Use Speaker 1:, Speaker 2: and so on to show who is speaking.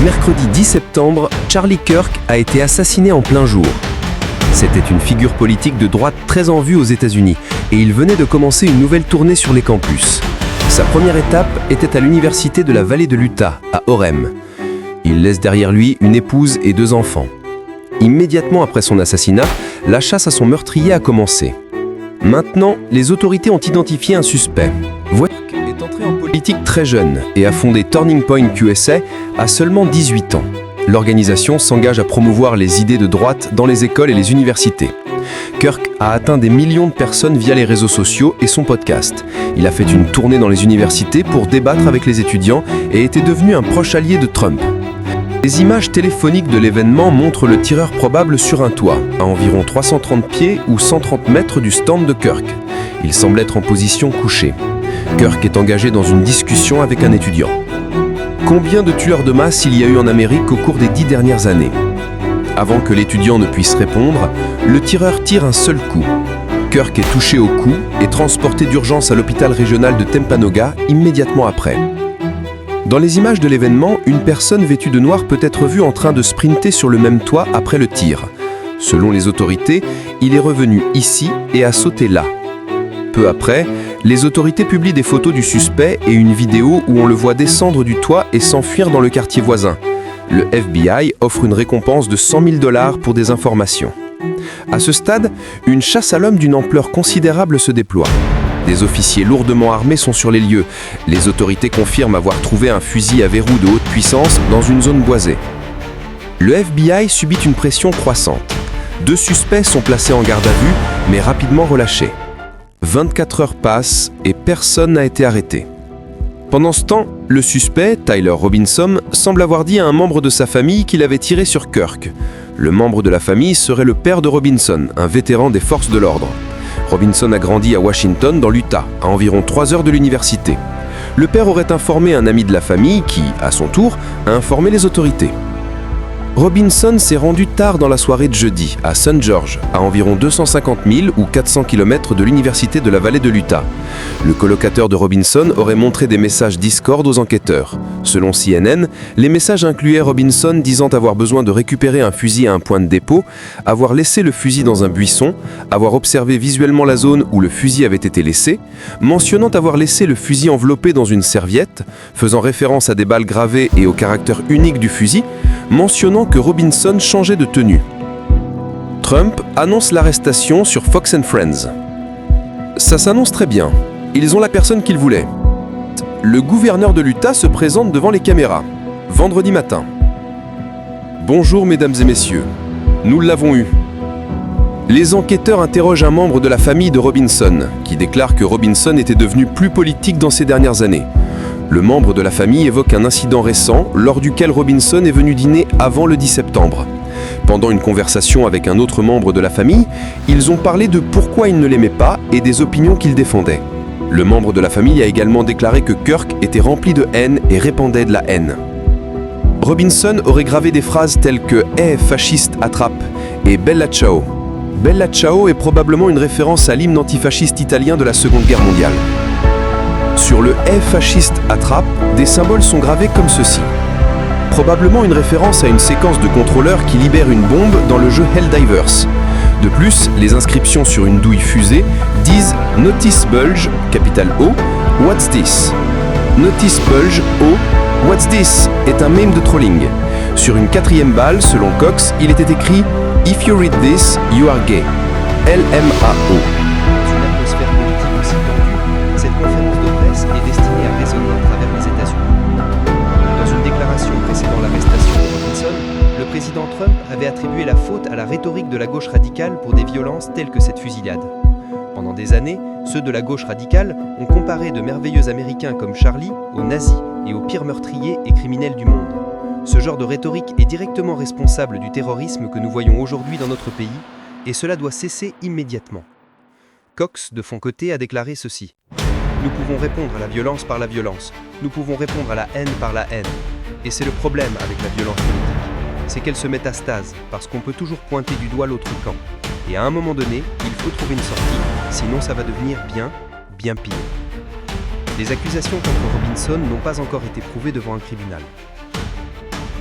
Speaker 1: mercredi 10 septembre, Charlie Kirk a été assassiné en plein jour. C'était une figure politique de droite très en vue aux États-Unis et il venait de commencer une nouvelle tournée sur les campus. Sa première étape était à l'université de la vallée de l'Utah, à Orem. Il laisse derrière lui une épouse et 2 enfants. Immédiatement après son assassinat, la chasse à son meurtrier a commencé. Maintenant, les autorités ont identifié un suspect. Wojtek est entré en politique très jeune et a fondé Turning Point USA à seulement 18 ans. L'organisation s'engage à promouvoir les idées de droite dans les écoles et les universités. Kirk a atteint des millions de personnes via les réseaux sociaux et son podcast. Il a fait une tournée dans les universités pour débattre avec les étudiants et était devenu un proche allié de Trump. Les images téléphoniques de l'événement montrent le tireur probable sur un toit, à environ 330 pieds ou 130 mètres du stand de Kirk. Il semble être en position couchée. Kirk est engagé dans une discussion avec un étudiant. Combien de tueurs de masse il y a eu en Amérique au cours des 10 dernières années ? Avant que l'étudiant ne puisse répondre, le tireur tire un seul coup. Kirk est touché au cou et transporté d'urgence à l'hôpital régional de Tempanoga immédiatement après. Dans les images de l'événement, une personne vêtue de noir peut être vue en train de sprinter sur le même toit après le tir. Selon les autorités, il est revenu ici et a sauté là. Peu après, les autorités publient des photos du suspect et une vidéo où on le voit descendre du toit et s'enfuir dans le quartier voisin. Le FBI offre une récompense de $100 000 pour des informations. À ce stade, une chasse à l'homme d'une ampleur considérable se déploie. Des officiers lourdement armés sont sur les lieux. Les autorités confirment avoir trouvé un fusil à verrou de haute puissance dans une zone boisée. Le FBI subit une pression croissante. 2 suspects sont placés en garde à vue, mais rapidement relâchés. 24 heures passent et personne n'a été arrêté. Pendant ce temps, le suspect, Tyler Robinson, semble avoir dit à un membre de sa famille qu'il avait tiré sur Kirk. Le membre de la famille serait le père de Robinson, un vétéran des forces de l'ordre. Robinson a grandi à Washington, dans l'Utah, à environ 3 heures de l'université. Le père aurait informé un ami de la famille qui, à son tour, a informé les autorités. Robinson s'est rendu tard dans la soirée de jeudi, à St. George, à environ 250 000 ou 400 km de l'université de la vallée de l'Utah. Le colocataire de Robinson aurait montré des messages Discord aux enquêteurs. Selon CNN, les messages incluaient Robinson disant avoir besoin de récupérer un fusil à un point de dépôt, avoir laissé le fusil dans un buisson, avoir observé visuellement la zone où le fusil avait été laissé, mentionnant avoir laissé le fusil enveloppé dans une serviette, faisant référence à des balles gravées et au caractère unique du fusil, mentionnant que Robinson changeait de tenue. Trump annonce l'arrestation sur Fox & Friends. Ça s'annonce très bien. Ils ont la personne qu'ils voulaient. Le gouverneur de l'Utah se présente devant les caméras, vendredi matin. Bonjour mesdames et messieurs, nous l'avons eu. Les enquêteurs interrogent un membre de la famille de Robinson, qui déclare que Robinson était devenu plus politique dans ces dernières années. Le membre de la famille évoque un incident récent lors duquel Robinson est venu dîner avant le 10 septembre. Pendant une conversation avec un autre membre de la famille, ils ont parlé de pourquoi il ne l'aimait pas et des opinions qu'il défendait. Le membre de la famille a également déclaré que Kirk était rempli de haine et répandait de la haine. Robinson aurait gravé des phrases telles que « Hey, fasciste, attrape » et « Bella ciao ». Bella ciao est probablement une référence à l'hymne antifasciste italien de la Seconde Guerre mondiale. Sur le « Hey fasciste, attrape », des symboles sont gravés comme ceci. Probablement une référence à une séquence de contrôleurs qui libère une bombe dans le jeu Helldivers. De plus, les inscriptions sur une douille fusée disent « Notice Bulge, capital O, What's this ?» Notice Bulge, O, What's this est un mème de trolling. Sur une 4e balle, selon Cox, il était écrit « If you read this, you are gay ». LMAO.
Speaker 2: Cette conférence de presse est destinée à résonner à travers les États-Unis. Dans une déclaration précédant l'arrestation de Robinson, le président Trump avait attribué la faute à la rhétorique de la gauche radicale pour des violences telles que cette fusillade. Pendant des années, ceux de la gauche radicale ont comparé de merveilleux Américains comme Charlie aux nazis et aux pires meurtriers et criminels du monde. Ce genre de rhétorique est directement responsable du terrorisme que nous voyons aujourd'hui dans notre pays, et cela doit cesser immédiatement. Cox, de son côté, a déclaré ceci. Nous pouvons répondre à la violence par la violence. Nous pouvons répondre à la haine par la haine. Et c'est le problème avec la violence politique. C'est qu'elle se métastase, parce qu'on peut toujours pointer du doigt l'autre camp. Et à un moment donné, il faut trouver une sortie, sinon ça va devenir bien pire. Les accusations contre Robinson n'ont pas encore été prouvées devant un tribunal.